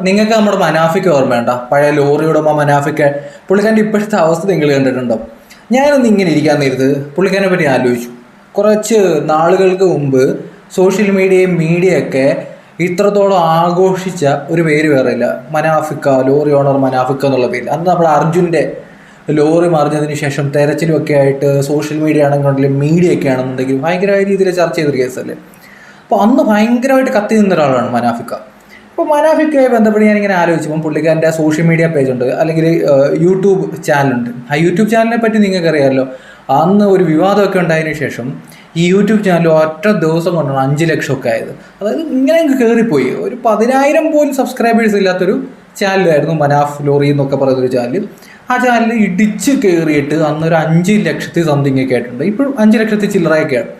നിങ്ങൾക്ക് നമ്മുടെ മനാഫിക്ക് ഓർമ്മയുണ്ട? പഴയ ലോറി ഉടമ മനാഫിക്ക്. പുള്ളിക്കാരൻ്റെ ഇപ്പോഴത്തെ അവസ്ഥ നിങ്ങൾ കണ്ടിട്ടുണ്ടോ? ഞാനൊന്ന് ഇങ്ങനെ ഇരിക്കാൻ നേരത്ത് പുള്ളിക്കാരനെ പറ്റി ആലോചിച്ചു. കുറച്ച് നാളുകൾക്ക് മുമ്പ് സോഷ്യൽ മീഡിയയൊക്കെ ഇത്രത്തോളം ആഘോഷിച്ച ഒരു പേര് വേറെ ഇല്ല. മനാഫിക്ക, ലോറി ഓണർ മനാഫിക്ക എന്നുള്ള പേര്. അന്ന് നമ്മുടെ അർജുൻ്റെ ലോറി മറിഞ്ഞതിന് ശേഷം തെരച്ചിലുമൊക്കെ ആയിട്ട് സോഷ്യൽ മീഡിയയൊക്കെ ആണെന്നുണ്ടെങ്കിൽ ഭയങ്കരമായ രീതിയിൽ ചർച്ച ചെയ്തൊരു കേസല്ലേ. അപ്പോൾ അന്ന് ഭയങ്കരമായിട്ട് കത്തി നിന്ന ഒരാളാണ് മനാഫിക്ക. അപ്പോൾ മനാഫിക്കയുമായി ബന്ധപ്പെട്ട് ഞാനിങ്ങനെ ആലോചിച്ചപ്പോൾ പുള്ളിക്കാരൻ്റെ സോഷ്യൽ മീഡിയ പേജുണ്ട്, അല്ലെങ്കിൽ യൂട്യൂബ് ചാനലുണ്ട്. ആ യൂട്യൂബ് ചാനലിനെ പറ്റി നിങ്ങൾക്കറിയാമല്ലോ. അന്ന് ഒരു വിവാദമൊക്കെ ഉണ്ടായതിനു ശേഷം ഈ യൂട്യൂബ് ചാനൽ ഒറ്റ ദിവസം കൊണ്ടാണ് 5 ലക്ഷമൊക്കെ ആയത്. അതായത് ഇങ്ങനെ കയറിപ്പോയി. ഒരു 10,000 പോലും സബ്സ്ക്രൈബേഴ്സ് ഇല്ലാത്തൊരു ചാനലായിരുന്നു മനാഫ് ലോറി എന്നൊക്കെ പറയുന്നൊരു ചാനൽ. ആ ചാനൽ ഇടിച്ച് കയറിയിട്ട് അന്നൊരു 5 ലക്ഷത്തി സംതിങ് ഒക്കെ ആയിട്ടുണ്ട്. ഇപ്പോഴും 5 ലക്ഷത്തി ചില്ലറയൊക്കെയാണ്.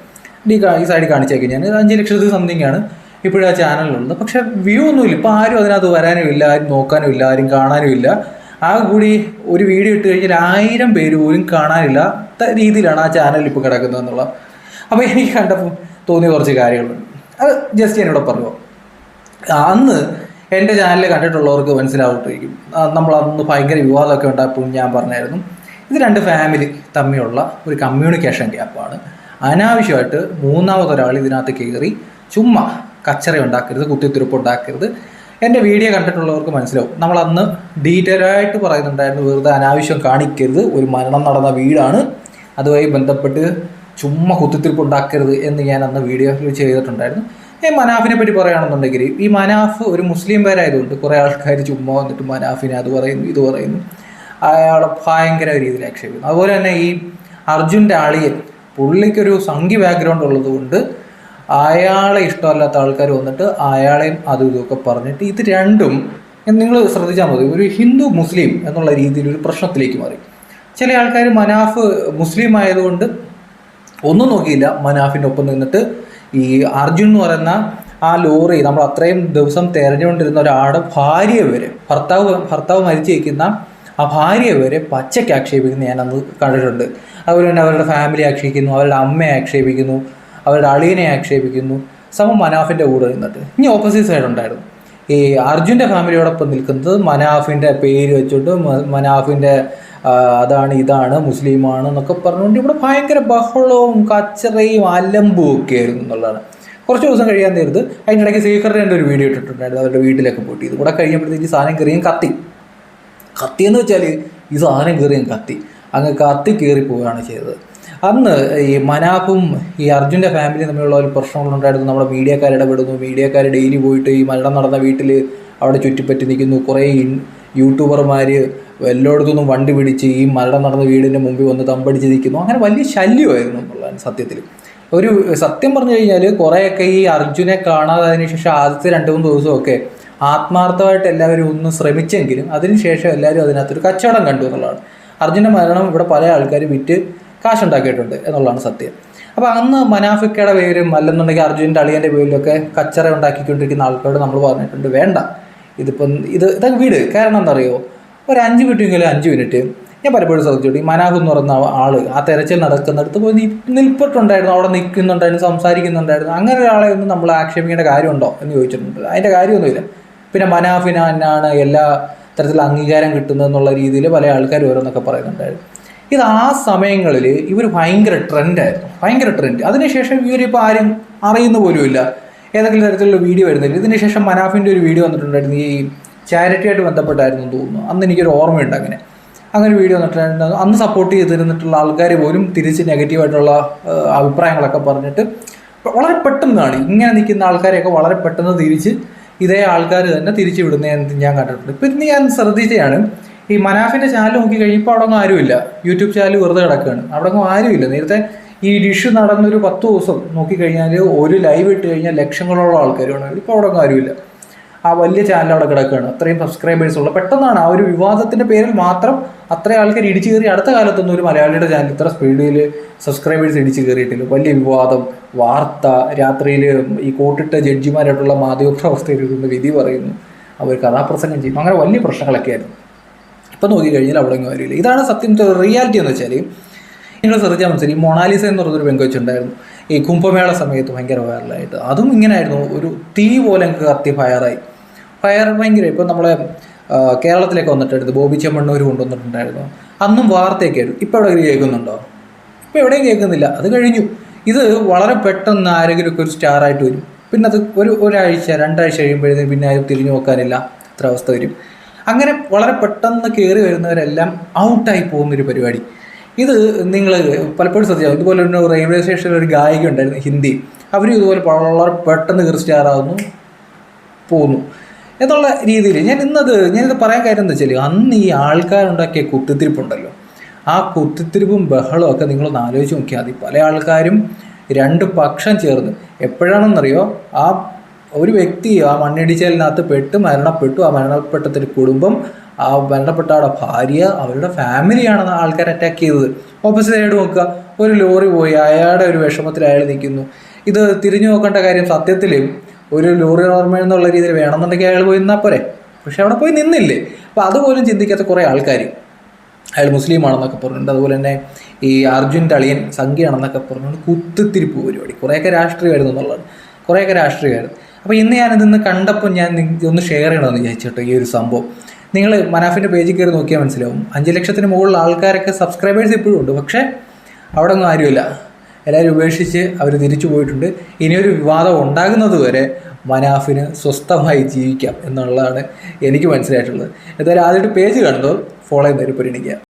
ഈ സൈഡിൽ കാണിച്ചേക്കും ഞാൻ. 5 ലക്ഷത്തി സംതിങ് ആണ് ഇപ്പോഴും ആ ചാനലിലുള്ളത്. പക്ഷെ വ്യൂ ഒന്നുമില്ല. ഇപ്പോൾ ആരും അതിനകത്ത് വരാനും ഇല്ല, ആരും നോക്കാനും ഇല്ല, ആരും കാണാനും ഇല്ല. ആ കൂടി ഒരു വീഡിയോ ഇട്ട് കഴിഞ്ഞാൽ 1000 പേര് പോലും കാണാനില്ലാത്ത രീതിയിലാണ് ആ ചാനൽ ഇപ്പോൾ കിടക്കുന്നത് എന്നുള്ള. അപ്പോൾ എനിക്ക് കണ്ടപ്പോൾ തോന്നിയ കുറച്ച് കാര്യങ്ങളുണ്ട്. അത് ജസ്റ്റ് ഞാനിവിടെ പറഞ്ഞു. അന്ന് എൻ്റെ ചാനൽ കണ്ടിട്ടുള്ളവർക്ക് മനസ്സിലാവട്ടിരിക്കും. നമ്മൾ അന്ന് ഭയങ്കര വിവാദമൊക്കെ ഉണ്ടായപ്പോൾ ഞാൻ പറഞ്ഞായിരുന്നു, ഇത് 2 ഫാമിലി തമ്മിലുള്ള ഒരു കമ്മ്യൂണിക്കേഷൻ ഗ്യാപ്പാണ്. അനാവശ്യമായിട്ട് മൂന്നാമതൊരാൾ ഇതിനകത്ത് കയറി ചുമ്മാ കച്ചറ ഉണ്ടാക്കരുത്, കുത്തിത്തിരിപ്പ് ഉണ്ടാക്കരുത്. എൻ്റെ വീഡിയോ കണ്ടിട്ടുള്ളവർക്ക് മനസ്സിലാവും. നമ്മളന്ന് ഡീറ്റെയിലായിട്ട് പറയുന്നുണ്ടായിരുന്നു, വെറുതെ അനാവശ്യം കാണിക്കരുത്, ഒരു മരണം നടന്ന വീടാണ്, അതുമായി ബന്ധപ്പെട്ട് ചുമ്മാ കുത്തിത്തിരിപ്പ് ഉണ്ടാക്കരുത് എന്ന് ഞാൻ അന്ന് വീഡിയോയിൽ ചെയ്തിട്ടുണ്ടായിരുന്നു. ഈ മനാഫിനെ പറ്റി പറയുകയാണെന്നുണ്ടെങ്കിൽ, ഈ മനാഫ് ഒരു മുസ്ലിം പേരായതുകൊണ്ട് കുറേ ആൾക്കാർ ചുമ്മാ വന്നിട്ട് മനാഫിനെ അത് പറയുന്നു ഇത് പറയുന്നു, അയാളെ ഭയങ്കര രീതിയിൽ ആക്ഷേപിക്കുന്നു. അതുപോലെ തന്നെ ഈ അർജുൻ്റെ അളിയൻ, പുള്ളിക്കൊരു സംഘി ബാക്ക്ഗ്രൗണ്ട് ഉള്ളത് കൊണ്ട് അയാളെ ഇഷ്ടമല്ലാത്ത ആൾക്കാർ വന്നിട്ട് അയാളെയും അതും ഇതൊക്കെ പറഞ്ഞിട്ട് ഇത് രണ്ടും നിങ്ങൾ ശ്രദ്ധിച്ചാൽ മതി, ഒരു ഹിന്ദു മുസ്ലിം എന്നുള്ള രീതിയിൽ ഒരു പ്രശ്നത്തിലേക്ക് മാറി. ചില ആൾക്കാർ മനാഫ് മുസ്ലിം ആയതുകൊണ്ട് ഒന്നും നോക്കിയില്ല, മനാഫിൻ്റെ ഒപ്പം നിന്നിട്ട് ഈ അർജുൻ എന്ന് പറയുന്ന ആ ലോറി നമ്മൾ അത്രയും ദിവസം തിരഞ്ഞുകൊണ്ടിരുന്ന ഒരാളുടെ ഭാര്യയെ വരെ, ഭർത്താവ് മരിച്ചിരിക്കുന്ന ആ ഭാര്യയെ വരെ പച്ചയ്ക്ക് ആക്ഷേപിക്കുന്നു ഞാൻ അന്ന് കണ്ടിട്ടുണ്ട്. അതുപോലെ തന്നെ അവരുടെ ഫാമിലി ആക്ഷേപിക്കുന്നു, അവരുടെ അമ്മയെ ആക്ഷേപിക്കുന്നു, അവരുടെ അളിയനെ ആക്ഷേപിക്കുന്നു. സമം മനാഫിൻ്റെ കൂടെ നിന്നിട്ട് ഇനി ഓപ്പോസിറ്റ് സൈഡ് ഉണ്ടായിരുന്നു. ഈ അർജുൻ്റെ ഫാമിലിയോടൊപ്പം നിൽക്കുന്നത് മനാഫിൻ്റെ പേര് വെച്ചിട്ട് മനാഫിൻ്റെ അതാണ് ഇതാണ് മുസ്ലിമാണ് എന്നൊക്കെ പറഞ്ഞുകൊണ്ട് ഇവിടെ ഭയങ്കര ബഹളവും കച്ചറയും അലമ്പും ഒക്കെ ആയിരുന്നു എന്നുള്ളതാണ്. കുറച്ച് ദിവസം കഴിയാൻ നേരത്ത് അതിൻ്റെ ഇടയ്ക്ക് സീക്രട്ടിൻ്റെ ഒരു വീഡിയോ ഇട്ടിട്ടുണ്ടായിരുന്നു, അവരുടെ വീട്ടിലൊക്കെ പോയിട്ട്. ഇത് കൂടെ കഴിയുമ്പോഴത്തേക്ക് സാധനം കയറിയും കത്തിയെന്ന് വെച്ചാൽ ഈ സാധനം കയറിയും അങ്ങ് കത്തി കയറി പോവുകയാണ് ചെയ്തത്. അന്ന് ഈ മനാഫും ഈ അർജുൻ്റെ ഫാമിലി തമ്മിലുള്ള ഒരു പ്രശ്നങ്ങളുണ്ടായിരുന്നു. നമ്മുടെ മീഡിയക്കാർ ഇടപെടുന്നു, മീഡിയക്കാർ ഡെയിലി പോയിട്ട് ഈ മരണം നടന്ന വീട്ടിൽ അവിടെ ചുറ്റിപ്പറ്റി നിൽക്കുന്നു. കുറേ യൂട്യൂബർമാർ എല്ലായിടത്തുനിന്നും വണ്ടി പിടിച്ച് ഈ മരണം നടന്ന വീടിൻ്റെ മുമ്പിൽ വന്ന് തമ്പടിച്ച് നിൽക്കുന്നു. അങ്ങനെ വലിയ ശല്യമായിരുന്നു എന്നുള്ളതാണ് സത്യത്തിൽ. ഒരു സത്യം പറഞ്ഞു കഴിഞ്ഞാൽ കുറേയൊക്കെ ഈ അർജുനെ കാണാതായതിനു ശേഷം ആദ്യത്തെ 2-3 ദിവസമൊക്കെ ആത്മാർത്ഥമായിട്ട് എല്ലാവരും ഒന്ന് ശ്രമിച്ചെങ്കിലും അതിനുശേഷം എല്ലാവരും അതിനകത്തൊരു കച്ചവടം കണ്ടു എന്നുള്ളതാണ്. അർജുൻ്റെ മരണം ഇവിടെ പല ആൾക്കാർ വിറ്റ് കാശുണ്ടാക്കിയിട്ടുണ്ട് എന്നുള്ളതാണ് സത്യം. അപ്പോൾ അന്ന് മനാഫിക്കയുടെ പേരും അല്ലെന്നുണ്ടെങ്കിൽ അർജുൻ്റെ അളിയൻ്റെ പേരിലൊക്കെ കച്ചറ ഉണ്ടാക്കിക്കൊണ്ടിരിക്കുന്ന ആൾക്കാരോട് നമ്മൾ പറഞ്ഞിട്ടുണ്ട്, വേണ്ട, ഇതൊക്കെ വീട്. കാരണം എന്താ അറിയുമോ, ഒരു 5 മിനിറ്റെങ്കിലും 5 മിനിറ്റ് ഞാൻ പലപ്പോഴും ശ്രദ്ധിച്ചോട്ടെ, ഈ മനാഫ് എന്ന് പറയുന്ന ആൾ ആ തെരച്ചിൽ നടക്കുന്നിടത്ത് പോയി നിൽപ്പിട്ടുണ്ടായിരുന്നു, അവിടെ നിൽക്കുന്നുണ്ടായിരുന്നു, സംസാരിക്കുന്നുണ്ടായിരുന്നു. അങ്ങനെ ഒരാളെ ഒന്നും നമ്മൾ ആക്ഷേപിക്കേണ്ട കാര്യമുണ്ടോ എന്ന് ചോദിച്ചിട്ടുണ്ട്. അതിൻ്റെ കാര്യമൊന്നുമില്ല. പിന്നെ മനാഫിന് തന്നെയാണ് എല്ലാ തരത്തിലുള്ള അംഗീകാരം കിട്ടുന്നതെന്നുള്ള രീതിയിൽ പല ആൾക്കാർ ഓരോന്നൊക്കെ പറയുന്നുണ്ടായിരുന്നു. ഇത് ആ സമയങ്ങളിൽ ഇവർ ഭയങ്കര ട്രെൻഡ്. അതിനുശേഷം ഇവരിപ്പോൾ ആരും അറിയുന്ന പോലുമില്ല, ഏതെങ്കിലും തരത്തിലുള്ള വീഡിയോ വരുന്നില്ല. ഇതിനുശേഷം മനാഫിൻ്റെ ഒരു വീഡിയോ വന്നിട്ടുണ്ടായിരുന്നു, ഈ ചാരിറ്റിയായിട്ട് ബന്ധപ്പെട്ടായിരുന്നു തോന്നുന്നു. അന്ന് എനിക്കൊരു ഓർമ്മയുണ്ട് അങ്ങനെ വീഡിയോ വന്നിട്ടുണ്ടായിരുന്നു. അന്ന് സപ്പോർട്ട് ചെയ്തിരുന്നിട്ടുള്ള ആൾക്കാർ പോലും തിരിച്ച് നെഗറ്റീവായിട്ടുള്ള അഭിപ്രായങ്ങളൊക്കെ പറഞ്ഞിട്ട് വളരെ പെട്ടെന്നാണ് ഇങ്ങനെ നിൽക്കുന്ന ആൾക്കാരെയൊക്കെ വളരെ പെട്ടെന്ന് തിരിച്ച് ഇതേ ആൾക്കാർ തന്നെ തിരിച്ചു വിടുന്നതെന്ന് ഞാൻ കണ്ടിട്ടുണ്ട്. ഇപ്പം ഇന്ന് ഞാൻ ശ്രദ്ധിച്ചതാണ്, ഈ മനാഫിൻ്റെ ചാനൽ നോക്കി കഴിയുമ്പോൾ അവിടെ ഒന്നും ആരുമില്ല. യൂട്യൂബ് ചാനൽ വെറുതെ കിടക്കുകയാണ്, അവിടെ ഒന്നും ആരുമില്ല. നേരത്തെ ഈ ഡിഷ് നടന്നൊരു 10 ദിവസം നോക്കിക്കഴിഞ്ഞാൽ ഒരു ലൈവ് ഇട്ട് കഴിഞ്ഞാൽ ലക്ഷങ്ങളോളം ആൾക്കാരാണ്. ഇപ്പോൾ അവിടെ ഒന്നും ആരുമില്ല. ആ വലിയ ചാനൽ അവിടെ കിടക്കുകയാണ്, അത്രയും സബ്സ്ക്രൈബേഴ്സ് ഉള്ള. പെട്ടെന്നാണ് ആ ഒരു വിവാദത്തിൻ്റെ പേരിൽ മാത്രം അത്രയും ആൾക്കാർ ഇടിച്ചു കയറി. അടുത്ത കാലത്തൊന്നും ഒരു മലയാളിയുടെ ചാനൽ ഇത്ര സ്പീഡിൽ സബ്സ്ക്രൈബേഴ്സ് ഇടിച്ചു കയറിയിട്ടില്ല. വലിയ വിവാദം, വാർത്ത, രാത്രിയിൽ ഈ കോട്ടിട്ട ജഡ്ജിമാരായിട്ടുള്ള മാധ്യമപ്രവർത്തകർ ഇരുന്ന് വിധി പറയുന്നു, അവർ കഥാപ്രസംഗം ചെയ്യുന്നു. അങ്ങനെ വലിയ പ്രശ്നങ്ങളൊക്കെ ആയിരുന്നു. ഇപ്പം നോക്കിക്കഴിഞ്ഞാൽ അവിടെ ഒന്നും കാര്യമില്ല. ഇതാണ് സത്യം റിയാലിറ്റി എന്ന് വെച്ചാൽ. നിങ്ങൾ ശ്രദ്ധിച്ചാൽ മനസ്സിലായി, ഈ മൊണാലിസ എന്ന് പറഞ്ഞൊരു പെങ്കൊച്ചുണ്ടായിരുന്നു ഈ കുംഭമേള സമയത്ത് ഭയങ്കര വൈറലായിട്ട്. അതും ഇങ്ങനെ ആയിരുന്നു, ഒരു തീ പോലെ എനിക്ക് കത്തി ഫയറായി. ഭയങ്കര ഇപ്പോൾ നമ്മളെ കേരളത്തിലേക്ക് വന്നിട്ടായിരുന്നു ബോബി ചെമ്മണ്ണൂർ കൊണ്ടുവന്നിട്ടുണ്ടായിരുന്നു. അന്നും വാർത്തയൊക്കെയായിരുന്നു. ഇപ്പോൾ എവിടെ കേൾക്കുന്നുണ്ടോ? ഇപ്പോൾ എവിടെയും കേൾക്കുന്നില്ല. അത് കഴിഞ്ഞു. ഇത് വളരെ പെട്ടെന്ന് ആരെങ്കിലുമൊക്കെ ഒരു സ്റ്റാറായിട്ട് വരും. പിന്നെ അത് ഒരാഴ്ച 2 ആഴ്ച കഴിയുമ്പോഴത്തേക്കും പിന്നെ ആരും തിരിഞ്ഞു നോക്കാനില്ല, അത്ര അവസ്ഥ വരും. അങ്ങനെ വളരെ പെട്ടെന്ന് കയറി വരുന്നവരെല്ലാം ഔട്ടായി പോകുന്നൊരു പരിപാടി. ഇത് നിങ്ങൾ പലപ്പോഴും ശ്രദ്ധിച്ചാൽ, ഇതുപോലെ ഒരു റെയിൽവേ സ്റ്റേഷനിൽ ഒരു ഗായിക ഉണ്ടായിരുന്നു, ഹിന്ദി. അവരും ഇതുപോലെ വളരെ പെട്ടെന്ന് കയറി സ്റ്റാറാകുന്നു, പോകുന്നു എന്നുള്ള രീതിയിൽ. ഞാനിത് പറയാൻ കാര്യം എന്താ വെച്ചാൽ, അന്ന് ഈ ആൾക്കാരുണ്ടാക്കിയ കുത്തിത്തിരിപ്പുണ്ടല്ലോ, ആ കുത്തിത്തിരിപ്പും ബഹളവും ഒക്കെ നിങ്ങളൊന്ന് ആലോചിച്ച് നോക്കിയാൽ മതി. പല ആൾക്കാരും 2 പക്ഷം ചേർന്ന്, എപ്പോഴാണെന്നറിയോ, ആ ഒരു വ്യക്തി ആ മണ്ണിടിച്ചിലിനകത്ത് മരണപ്പെട്ടു. ആ മരണപ്പെട്ടൊരു കുടുംബം, ആ മരണപ്പെട്ട ആളുടെ ഭാര്യ, അവരുടെ ഫാമിലിയാണ് ആൾക്കാർ അറ്റാക്ക് ചെയ്തത്. ഓപ്പോസിറ്റ് സൈഡ് നോക്കുക, ഒരു ലോറി പോയി, അയാളുടെ ഒരു വിഷമത്തിൽ അയാൾ നിൽക്കുന്നു. ഇത് തിരിഞ്ഞു നോക്കേണ്ട കാര്യം സത്യത്തിൽ ഒരു ലോറി ഓർമ്മ എന്നുള്ള രീതിയിൽ വേണമെന്നുണ്ടെങ്കിൽ അയാൾ പോയി നിന്നാൽ പോരെ. പക്ഷെ അവിടെ പോയി നിന്നില്ലേ. അപ്പോൾ അതുപോലും ചിന്തിക്കാത്ത കുറേ ആൾക്കാർ, അയാൾ മുസ്ലിമാണെന്നൊക്കെ പറഞ്ഞിട്ടുണ്ട്, അതുപോലെ തന്നെ ഈ അർജുൻ്റെ അളിയൻ സംഖ്യയാണെന്നൊക്കെ പറഞ്ഞുകൊണ്ട് കുത്തിത്തിരിപ്പ് പരിപാടി. കുറേയൊക്കെ രാഷ്ട്രീയമായിരുന്നു എന്നുള്ളതാണ്, കുറേയൊക്കെ രാഷ്ട്രീയമായിരുന്നു. അപ്പോൾ ഇന്ന് ഞാനിതൊന്ന് കണ്ടപ്പോൾ ഞാൻ ഒന്ന് ഷെയർ ചെയ്യണമെന്ന് വിചാരിച്ചിട്ടോ ഈ ഒരു സംഭവം. നിങ്ങൾ മനാഫിൻ്റെ പേജിൽ കയറി നോക്കിയാൽ മനസ്സിലാവും, 5 ലക്ഷത്തിന് മുകളിൽ ആൾക്കാരൊക്കെ സബ്സ്ക്രൈബേഴ്സ് ഇപ്പോഴും ഉണ്ട്. പക്ഷേ അവിടെ ഒന്നും ആരുമില്ല, എല്ലാവരും ഉപേക്ഷിച്ച് അവർ തിരിച്ചു പോയിട്ടുണ്ട്. ഇനിയൊരു വിവാദം ഉണ്ടാകുന്നത് വരെ മനാഫിന് സ്വസ്ഥമായി ജീവിക്കാം എന്നുള്ളതാണ് എനിക്ക് മനസ്സിലായിട്ടുള്ളത്. എന്തായാലും ആദ്യമായിട്ട് പേജ് കാണുമ്പോൾ ഫോളോ ചെയ്യുന്നവർ പരിഗണിക്കുക.